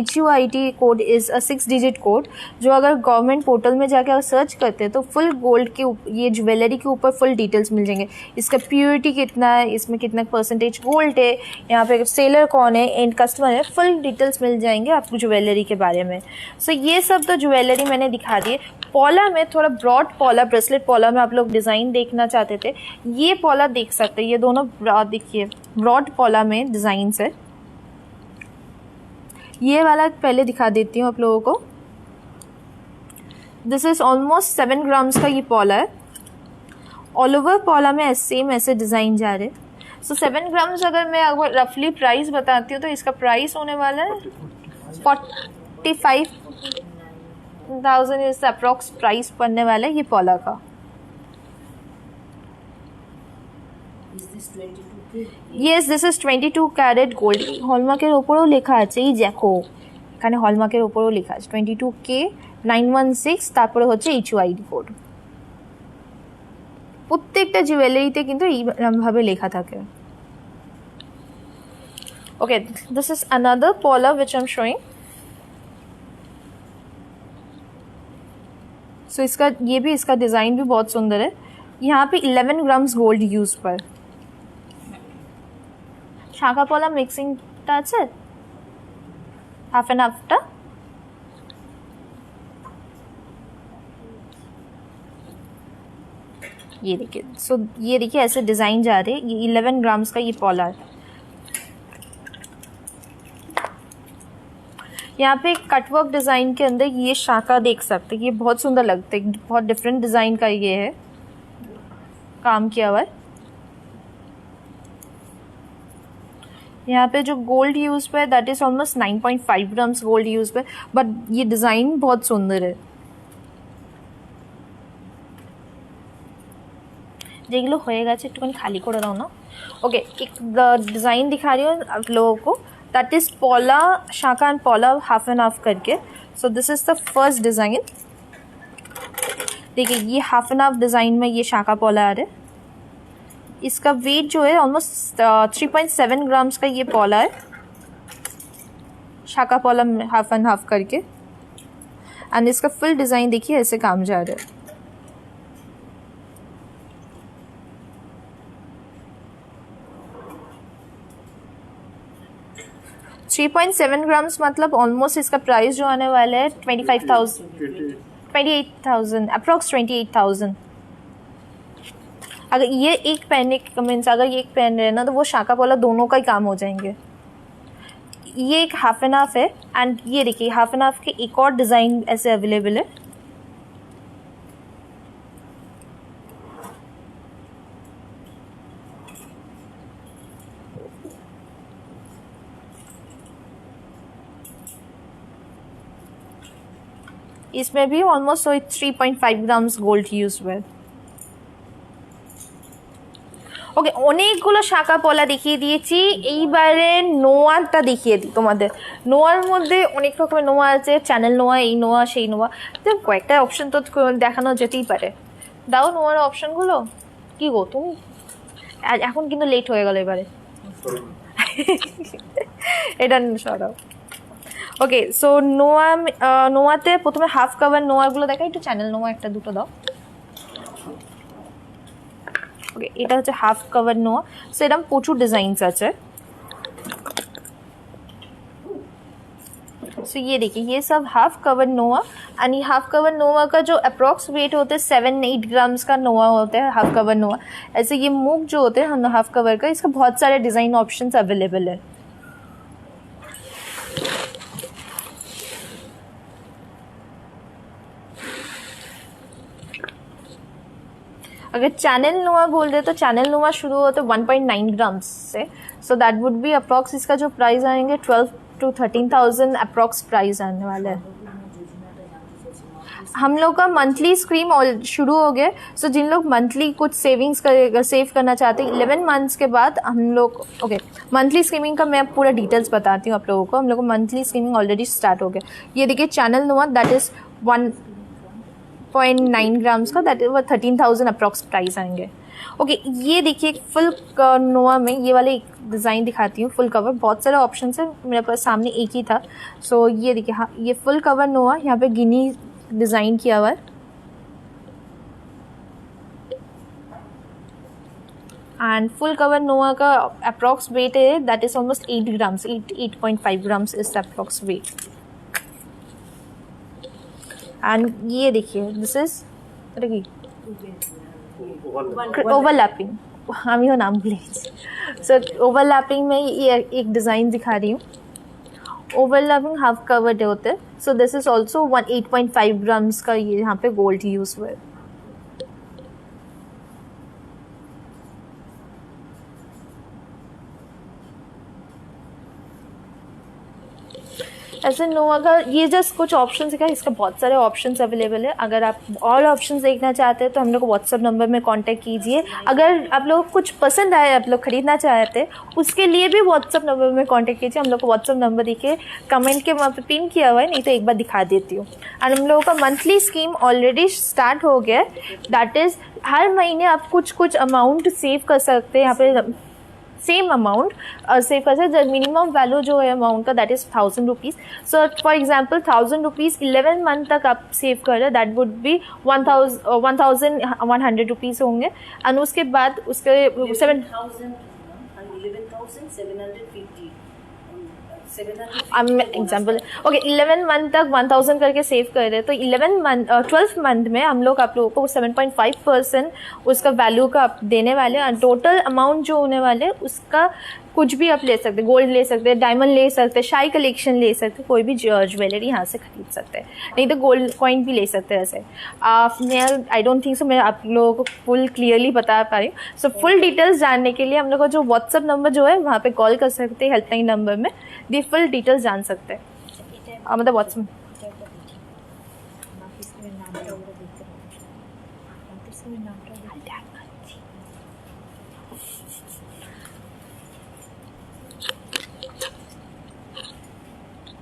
HUID code is a 6 digit code, जो अगर गवर्नमेंट पोर्टल में जाकर सर्च करते हैं तो फुल गोल्ड के ये ज्वेलरी के ऊपर फुल डिटेल्स मिल जाएंगे। इसका प्योरिटी कितना है, इसमें कितना परसेंटेज गोल्ड है, यहाँ पे सेलर कौन है, एंड कस्टमर है, फुल डिटेल्स मिल जाएंगे आपको ज्वेलरी के बारे में। सो ये सब तो ज्वेलरी मैंने दिखा दी है। पॉला में थोड़ा ब्रॉड पॉला, ब्रेसलेट पॉला में आप लोग डिज़ाइन देखना चाहते थे, ये पॉला देख सकते हैं। ये दोनों देखिए देखिए ब्रॉड पॉला में डिज़ाइन है। ये वाला पहले दिखा देती हूँ आप लोगों को। दिस इज़ ऑलमोस्ट 7 ग्राम्स का ये पॉला है। ऑल ओवर पॉला में सेम ऐसे डिज़ाइन जा रहे। सो 7 ग्राम्स अगर मैं रफली प्राइस बताती हूँ तो इसका प्राइस होने वाला है 45,000 इस अप्रॉक्स प्राइस पड़ने वाला है ये पॉला का। Yes, this is 22 carat gold. হলমার্কের ওপরেও লেখা আছে, এই দেখো এখানে হলমার্কের ওপরেও লেখা আছে 22K 916, তারপরে হচ্ছে HUID কোড। প্রত্যেকটা জুয়েলারিতে কিন্তু এইভাবে লেখা থাকে। Okay, this is another pola which I am showing. So इसका ये भी इसका डिज़ाइन भी बहुत सुंदर है। यहाँ पे 11 ग्राम्स गोल्ड यूज पर। শাখা পলা মিক্সিংটা আছে हाफ एंड हाफটা। ये देखिए, सो ये देखिए ऐसे डिज़ाइन जा रहे हैं। ये 11 ग्राम्स का ये पॉला है। यहाँ पे कटवर्क डिज़ाइन के अंदर ये शाखा देख सकते हैं। ये बहुत सुंदर लगता है, बहुत डिफरेंट डिज़ाइन का ये है काम किया हुआ है। यहाँ पे जो गोल्ड यूज पे that is almost 9.5 grams gold use पे, बट ये डिज़ाइन बहुत सुंदर है। যেগুলো হয়ে গেছে একটুখানি খালি করে দাও না। ओके, एक डिज़ाइन दिखा रही हूँ आप लोगों को, that is pola shakha and pola half and half करके। So this is the first design. देखिए ये हाफ एंड हाफ डिज़ाइन में ये शाखा पॉला आ रहा है। इसका वेट जो है ऑलमोस्ट 3.7 ग्राम्स का ये पॉला है, शाखा पॉला हाफ एंड हाफ करके। एंड इसका फुल डिज़ाइन देखिए ऐसे काम जा रहा है। 3.7 ग्राम्स मतलब ऑलमोस्ट इसका प्राइस जो आने वाला है 28,000 अप्रॉक्स 28,000। अगर ये एक पहनने के मीन्स अगर ये एक पहन रहे हैं ना तो वो शाखा पॉला दोनों का ही काम हो जाएंगे। ये एक हाफ एंड हाफ है। एंड ये देखिए हाफ एंड हाफ के एक और डिज़ाइन ऐसे अवेलेबल है। इसमें भी ऑलमोस्ट 3.5 গ্রামস গোল্ড ইউজ हुआ। ওকে, অনেকগুলো শাখা পলা দেখিয়ে দিয়েছি। এইবারে নোয়ারটা দেখিয়ে দিই তোমাদের। নোয়ার মধ্যে অনেক রকমের নোয়া আছে, চ্যানেল নোয়া, এই নোয়া সেই নোয়া, তো কয়েকটা অপশন তো দেখানো যেতেই পারে। দাও নোয়ার অপশনগুলো। কি গো তুমি, এখন কিন্তু লেট হয়ে গেল এবারে। এটা সরাও। ওকে, সো নোয়া নোয়াতে প্রথমে হাফ কাভার নোয়াগুলো দেখাই, একটু চ্যানেল নোয়া একটা দুটো দাও। ওকে, এটা হচ্ছে হাফ কাভার নোয়া। সো এরকম প্রচুর ডিজাইনস আছে। सो ये देखिए ये सब हाफ कवर नोवा। एंड ये हाफ कवर नोवा का जो अप्रॉक्स वेट होता है 7-8 ग्राम्स का नोवा होता है हाफ कवर नोवा। ऐसे ये मूव जो होते हैं हाफ कवर का, इसका बहुत सारे डिज़ाइन ऑप्शंस अवेलेबल है। अगर चैनल नुमा बोल रहे तो चैनल नुमा शुरू होते 1.9 ग्राम्स से। So that would be approx, इसका जो प्राइस आएंगे 12 to 13,000 अप्रॉक्स प्राइस आने वाला है। हम लोग का मंथली स्कीम शुरू हो गया। सो जिन लोग मंथली कुछ सेव करना चाहते हैं 11 मंथ्स के बाद हम लोग, ओके मंथली स्कीमिंग का मैं पूरा डिटेल्स बताती हूँ आप लोगों को। हम लोग को मंथली स्कीमिंग ऑलरेडी स्टार्ट हो गया। ये देखिए चैनल नुमा दैट इज़ 1.9 ग्राम्स का, दैट इज 13,000 अप्रॉक्स प्राइस आएंगे। ओके, ये देखिए फुल नोवा में ये वाले एक डिज़ाइन दिखाती हूँ फुल कवर। बहुत सारे ऑप्शन है, मेरे पास सामने एक ही था। सो ये देखिए, हाँ ये फुल कवर नोवा, यहाँ पे गिनी डिज़ाइन किया हुआ है। एंड फुल कवर नोवा का अप्रॉक्स वेट है that is almost 8 grams, 8.5 grams is the approx weight. And ये देखिए दिस इज ओवरलैपिंग। आमियों नाम भूल गई। सो ओवरलैपिंग में ये एक डिज़ाइन दिखा रही हूँ, ओवरलैपिंग हाफ कवर्ड होते हैं। So this is also 8.5 grams का ये यहाँ पे गोल्ड यूज हुआ है। ऐसे नो, अगर ये जस्ट कुछ ऑप्शन है, इसका बहुत सारे ऑप्शंस अवेलेबल है। अगर आप और ऑप्शंस देखना चाहते हैं तो हम लोग को व्हाट्सअप नंबर में कांटेक्ट कीजिए। अगर आप लोग कुछ पसंद आए, आप लोग खरीदना चाहते हैं, उसके लिए भी व्हाट्सअप नंबर में कांटेक्ट कीजिए। हम लोग को व्हाट्सअप नंबर देखिए कमेंट के वहाँ पे पिन किया हुआ है, नहीं तो एक बार दिखा देती हूँ। एंड हम लोगों का मंथली स्कीम ऑलरेडी स्टार्ट हो गया है। दैट इज़ हर महीने आप कुछ अमाउंट सेव कर सकते हैं। यहाँ पे सेम अमाउंट सेव कर सकते। मिनिमम वैल्यू जो है अमाउंट का that is 1000 rupees. So for example 1000 rupees 11 month तक आप सेव कर रहे हैं, दैट वुड बी 1100 रुपीज़ होंगे। एंड उसके बाद उसके 11 मंथ तक 1000 करके सेव कर रहे हैं, तो 12 मंथ में हम लोग आप लोगों को 7.5% उसका वैल्यू का आप देने वाले हैं। टोटल अमाउंट जो होने वाले उसका कुछ भी आप ले सकते हैं, गोल्ड ले सकते हैं, डायमंड ले सकते हैं, शाही कलेक्शन ले सकते हैं, कोई भी ज्वेलरी यहाँ से खरीद सकते हैं, नहीं तो गोल्ड कॉइन भी ले सकते हैं। ऐसे मैं आई डोंट थिंक सो मैं आप लोगों को फुल क्लियरली बता पा रही हूँ। सो फुल डिटेल्स जानने के लिए हम लोग को जो व्हाट्सअप नंबर जो है वहाँ पे कॉल कर सकते हैं, हेल्पलाइन नंबर में दी फुल डिटेल्स जान सकते हैं। मतलब व्हाट्सअप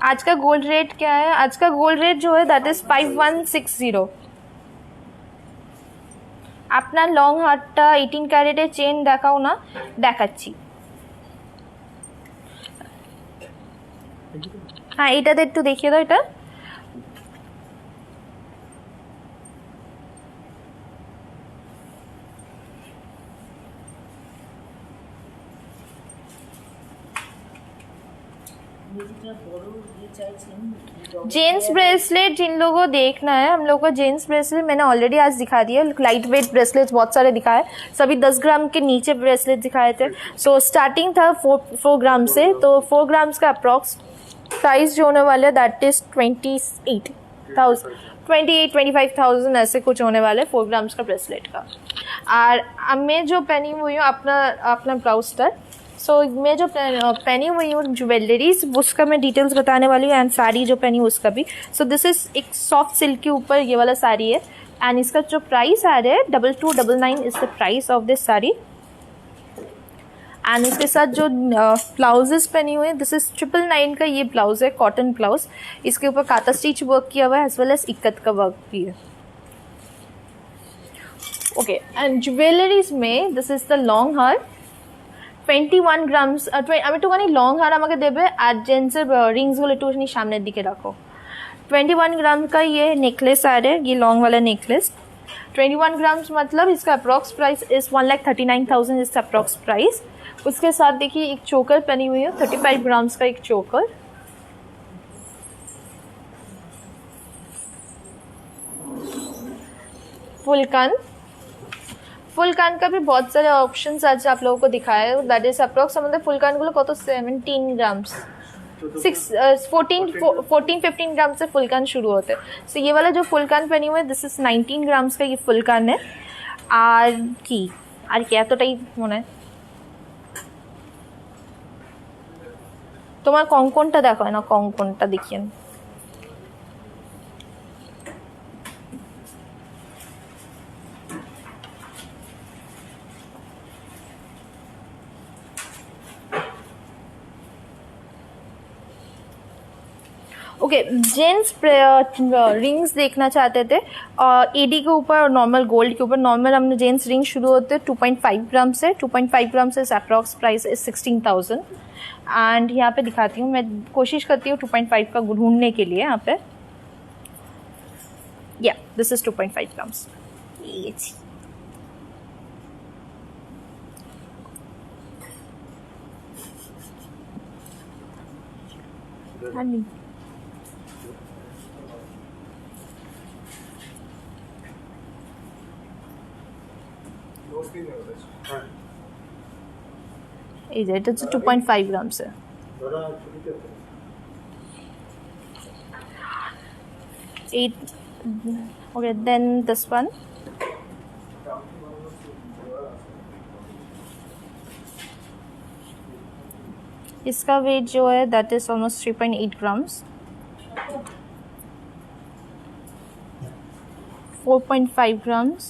आज का गोल्ड रेट क्या है? आज का गोल्ड रेट जो है दैट इज 5160। আপনার লং হারটা 18 ক্যারেটের চেন দেখাও না। দেখাচ্ছি। হ্যাঁ, এটাতে একটু দেখিয়ে দাও এটা। जेंट्स ब्रेसलेट जिन लोगों को देखना है, हम लोग को जेंट्स ब्रेसलेट मैंने ऑलरेडी आज दिखा दिया। लाइट वेट ब्रेसलेट बहुत सारे दिखाए, सभी 10 ग्राम के नीचे ब्रेसलेट दिखाए थे। सो स्टार्टिंग था 4 ग्राम से, तो 4 ग्राम्स का अप्रॉक्स प्राइस जो होने वाला है दैट इज 25,000 ऐसे कुछ होने वाले 4 ग्राम्स का ब्रेसलेट का। और मैं जो पहनी हुई हूँ अपना ब्लाउज पर, सो मैं जो पहनी हुई हूँ ज्वेलरीज उसका मैं डिटेल्स बताने वाली हूँ। एंड साड़ी जो पहनी हूँ उसका भी। सो दिस इज़ एक सॉफ्ट सिल्क के ऊपर ये वाला साड़ी है। एंड इसका जो प्राइस आ रहा है 2299 is the price of this sari. And इसके साथ जो ब्लाउजेस पहनी हुई है दिस इज़ 999 का ये ब्लाउज है, कॉटन ब्लाउज। इसके ऊपर काता स्टिच वर्क किया हुआ है एज वेल एज इक्कत का वर्क भी है। ओके, एंड ज्वेलरीज में दिस इज़ द लॉन्ग हार 21 গ্রামস। আমি একটুখানি লং হার আমাকে দেবে আর জেন্টসের रिंग्सগুলো একটুখানি সামনের দিকে রাখো। 21 ग्राम का ये नेकलेस आ रहा है, ये लॉन्ग वाला नेकलेस 21 ग्राम्स, मतलब इसका अप्रॉक्स प्राइस इज़ 1,39,000 इसका अप्रॉक्स प्राइस। उसके साथ देखिए एक चोकर पहनी हुई है 35 ग्राम्स का एक चोकर। फुल कान का भी बहुत सारे ऑप्शंस आज आप लोगों को दिखाया है। दैट इज अप्रॉक्स আমাদের ফুল কানগুলো কত 17 ग्राम्स 14-15 ग्राम से फुल कान शुरू होते हैं। सो ये वाला जो फुल कान पहनी हुई है दिस इज 19 ग्राम्स का ये फुल कान है। আর কি এতটাই মনে হয়। তোমার কঙ্কনটা দেখো না, কঙ্কনটা দেখিয়ে। ओके, जेंट्स रिंग्स देखना चाहते थे एडी के ऊपर और नॉर्मल गोल्ड के ऊपर। नॉर्मल हमने जेंट्स रिंग शुरू होते हैं 2.5 ग्राम से। 2.5 ग्राम से अप्रॉक्स प्राइस इज 16,000। एंड यहाँ पे दिखाती हूँ, मैं कोशिश करती हूँ 2.5 का ढूंढने के लिए। यहाँ पे या दिस इज 2.5 ग्राम्स। এই যে এটা হচ্ছে 2.5 গ্রামসের। Eight. Okay, then this one. इसका वेट जो है that is almost 3.8 grams. 4.5 grams.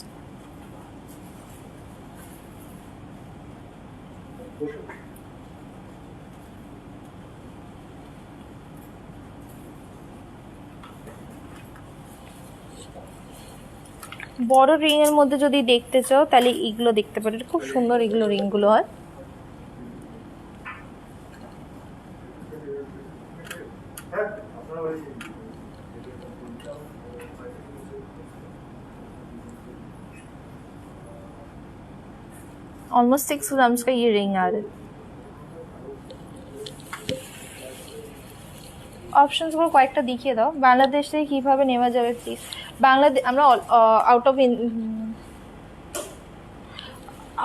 বড় রিং এর মধ্যে যদি দেখতে চাও তাহলে এগুলো দেখতে পারো, খুব সুন্দর এগুলো রিংগুলো হয়। ऑलमोस्ट 6 ग्राम्स का ये रिंग आ रहा है। অপশনসগুলো কয়েকটা দেখিয়ে দাও, বাংলাদেশ থেকে কীভাবে নেওয়া যাবে প্লিজ। বাংলাদেশ আমরা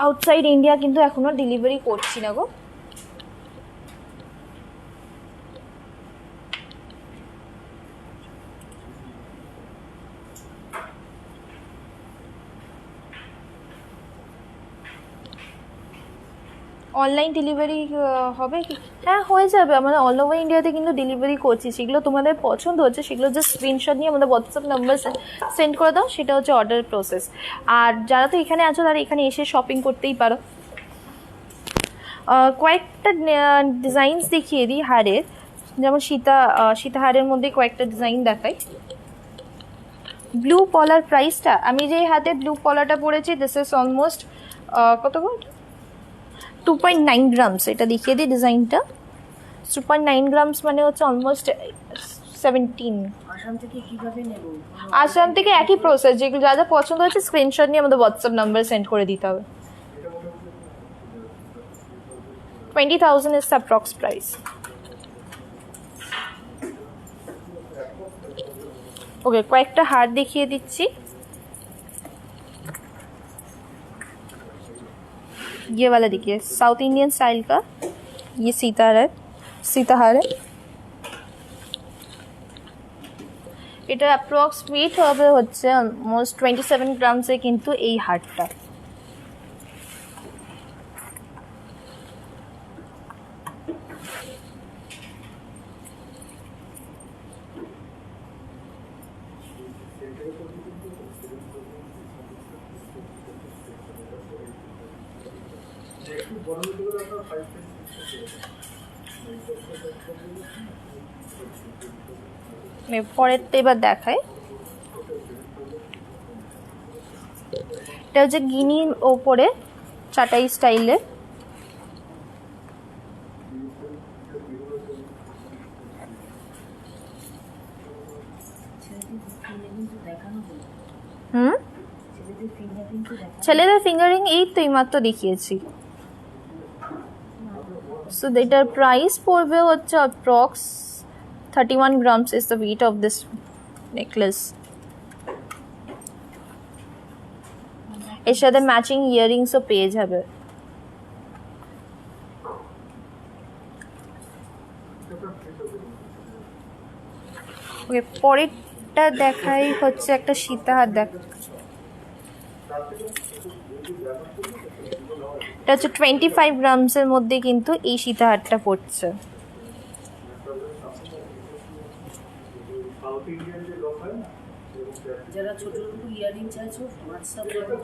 আউটসাইড ইন্ডিয়া কিন্তু এখনো ডেলিভারি করছি না গো। অনলাইন ডেলিভারি হবে কি? হ্যাঁ হয়ে যাবে, আমরা অল ওভার ইন্ডিয়াতে কিন্তু ডেলিভারি করছি। সেগুলো তোমাদের পছন্দ হচ্ছে সেগুলো জাস্ট স্ক্রিনশট নিয়ে আমাদের হোয়াটসঅ্যাপ নাম্বার সেন্ড করে দাও, সেটা হচ্ছে অর্ডার প্রসেস। আর যারা তো এখানে আছো তারা এখানে এসে শপিং করতেই পারো। কয়েকটা ডিজাইনস দেখিয়ে দিই হারের, যেমন সীতাহারের মধ্যে কয়েকটা ডিজাইন দেখাই। ব্লু পলার প্রাইসটা, আমি যে হাতে ব্লু পলারটা পরেছি দিস ইজ অলমোস্ট কত 2.9 গ্রামস। এটা দেখিয়ে দিই ডিজাইনটা। 2.9 গ্রামস মানে হচ্ছে অলমোস্ট 17। আসাম থেকে একই প্রসেস, যেগুলো যা যা পছন্দ হচ্ছে স্ক্রিনশট নিয়ে আমাদের হোয়াটসঅ্যাপ নাম্বার সেন্ড করে দিতে হবে। 20,000 is the approx price. ওকে, কয়েকটা হার দেখিয়ে দিচ্ছি। ये वाला देखिए, साउथ इंडियन स्टाइल का ये सीताहार है। এটা অ্যাপ্রক্সিমেট হবে হচ্ছে অলমোস্ট 27 গ্রামসে কিন্তু এই হারটা। পরেরটা এবার দেখায়। এটা হচ্ছে গিনির ওপরে চাটাই স্টাইলে। ছেলেদের ফিঙ্গারিং এই তো এইমাত্র দেখিয়েছি। সো এটার প্রাইস পড়বে হচ্ছে approx 31 grams is the weight of this necklace. এর সাথে ম্যাচিং ইয়াররিংসও পেয়ে যাবে। ওকে, পরেরটা দেখাই হচ্ছে একটা সীতাহার দেখ। এটা হচ্ছে 25 গ্রামসের মধ্যে কিন্তু এই সীতাহারটা পড়ছে।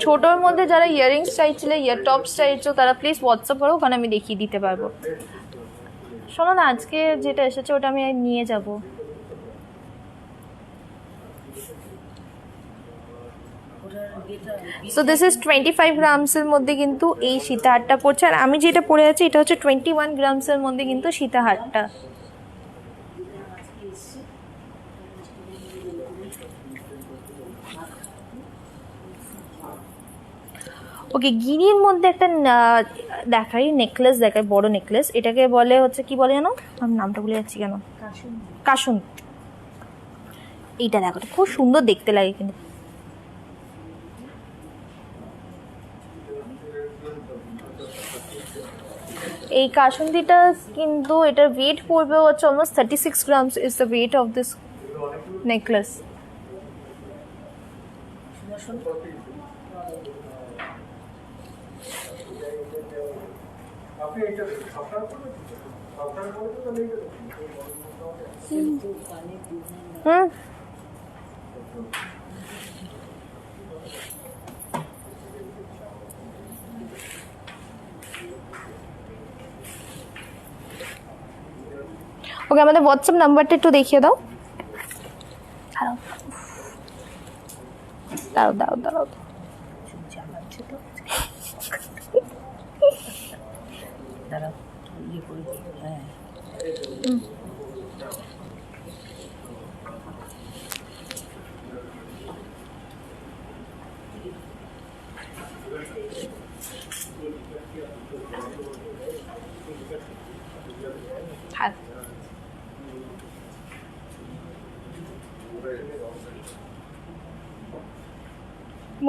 ছোটোর মধ্যে যারা ইয়াররিংস চাইছিলে, ইয়ার টপস চাইছো, তারা প্লিজ হোয়াটসঅ্যাপ করো, ওখানে আমি দেখিয়ে দিতে পারবো। শোনো না, আজকে যেটা এসেছে ওটা আমি নিয়ে যাব। সো দিস ইজ 25 গ্রামসের মধ্যে কিন্তু এই সীতাহারটা পড়ছে। আর আমি যেটা পরে আছি এটা হচ্ছে 21 গ্রামসের মধ্যে কিন্তু সীতাহারটা। ওকে, গিনির মধ্যে একটা দেখাই নেকলেস দেখাই, বড় নেকলেস। এটাকে বলে হচ্ছে কি বলে জানো, আমি নামটা ভুলে যাচ্ছি কেন, কাশুন। এইটা দেখো, খুব সুন্দর দেখতে লাগে কিন্তু। এই কাসুন্দিটা কিন্তু এটার ওয়েট পড়বে হচ্ছে almost 36 grams is the weight of this necklace. Hmm okay, আমাদের হোয়াটসঅ্যাপ নাম্বারটা একটু দেখিয়ে দাও। দাও দাও দাও দাও। হ্যাঁ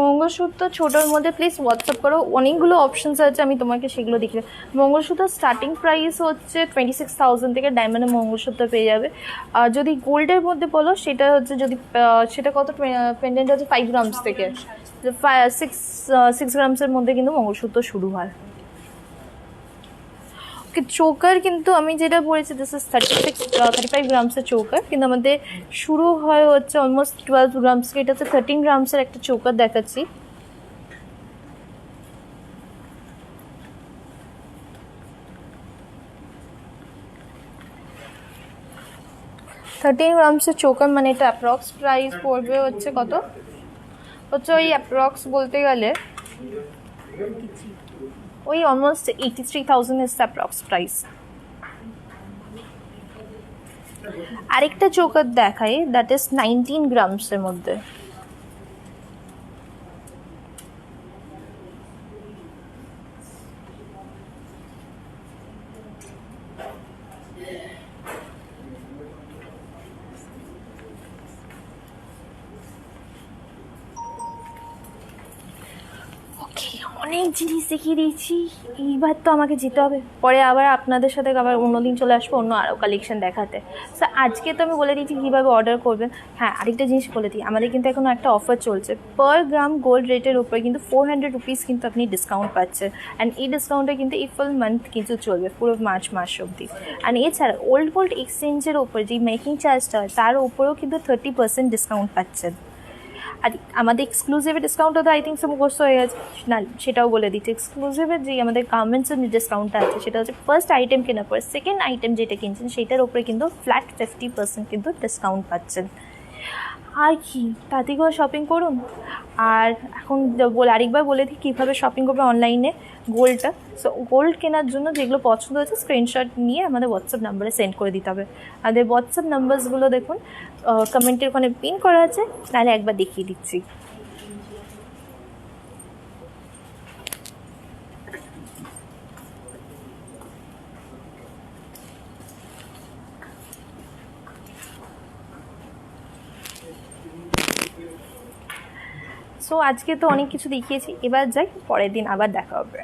মঙ্গলসূত্র ছোটোর মধ্যে প্লিজ হোয়াটসঅ্যাপ করো, অনেকগুলো অপশনস আছে, আমি তোমাকে সেগুলো দেখিয়ে। মঙ্গলসূত্র স্টার্টিং প্রাইস হচ্ছে 26,000 থেকে ডায়মন্ডের মঙ্গলসূত্র পেয়ে যাবে। আর যদি গোল্ডের মধ্যে বলো সেটা হচ্ছে, যদি সেটা কত পেন্ডেন্ট হচ্ছে 5 গ্রামস থেকে 6 গ্রামসের মধ্যে কিন্তু মঙ্গলসূত্র শুরু হয়। চোকার কিন্তু আমি যেটা বলেছি দিস ইজ 35 গ্রামসের চোকার, কিন্তু আমাদের শুরু হয় হচ্ছে অলমোস্ট 12 গ্রামস। এটা হচ্ছে 13 গ্রামসের একটা চোকার দেখাচ্ছি। থার্টিন গ্রামসের চোকার মানে এটা অ্যাপ্রক্স প্রাইস পড়বে হচ্ছে কত, হচ্ছে ওই অ্যাপ্রক্স বলতে গেলে ওই অলমোস্ট 83,000 ইজ অ্যাপ্রক্স প্রাইস। আরেকটা চোকার দেখাই, দ্যাট ইজ 19 গ্রামসের মধ্যে। অনেক জিনিস দেখিয়ে দিয়েছি, এইবার তো আমাকে যেতে হবে, পরে আবার আপনাদের সাথে আবার অন্যদিন চলে আসবো অন্য আরও কালেকশন দেখাতে। সো আজকে তো আমি বলে দিয়েছি কীভাবে অর্ডার করবেন। হ্যাঁ আরেকটা জিনিস বলে দিই, আমাদের কিন্তু এখন একটা অফার চলছে, পার গ্রাম গোল্ড রেটের উপরে কিন্তু 400 রুপিস কিন্তু আপনি ডিসকাউন্ট পাচ্ছেন। অ্যান্ড এই ডিসকাউন্টটা কিন্তু এই ফুল মান্থ কিন্তু চলবে, পুরো মার্চ মাস অবধি। অ্যান্ড এছাড়া ওল্ড গোল্ড এক্সচেঞ্জের ওপর যে মেকিং চার্জটা হয় তার উপরেও কিন্তু 30% ডিসকাউন্ট পাচ্ছেন। আর আমাদের এক্সক্লুসিভের ডিসকাউন্টটা তো আই থিঙ্ক সব মুখস্থ হয়ে গেছে না, সেটাও বলে দিচ্ছি। এক্সক্লুসিভের যে আমাদের গার্মেন্টসের ডিসকাউন্টটা আছে সেটা হচ্ছে ফার্স্ট আইটেম কেনার পর সেকেন্ড আইটেম যেটা কিনছেন সেটার উপরে কিন্তু ফ্ল্যাট 50% কিন্তু ডিসকাউন্ট পাচ্ছেন। আর কি তাতে করে শপিং করুন। আর এখন আরেকবার বলে দিই কীভাবে শপিং করবে অনলাইনে গোল্ডটা। সো গোল্ড কেনার জন্য যেগুলো পছন্দ হচ্ছে স্ক্রিনশট নিয়ে আমাদের হোয়াটসঅ্যাপ নাম্বারে সেন্ড করে দিতে হবে। আমাদের হোয়াটসঅ্যাপ নাম্বারসগুলো দেখুন কমেন্টের ওখানে পিন করা আছে, তাহলে একবার দেখিয়ে দিচ্ছি। সো আজকে তো অনেক কিছু দেখিয়েছি, এবার যাই, পরের দিন আবার দেখা হবে।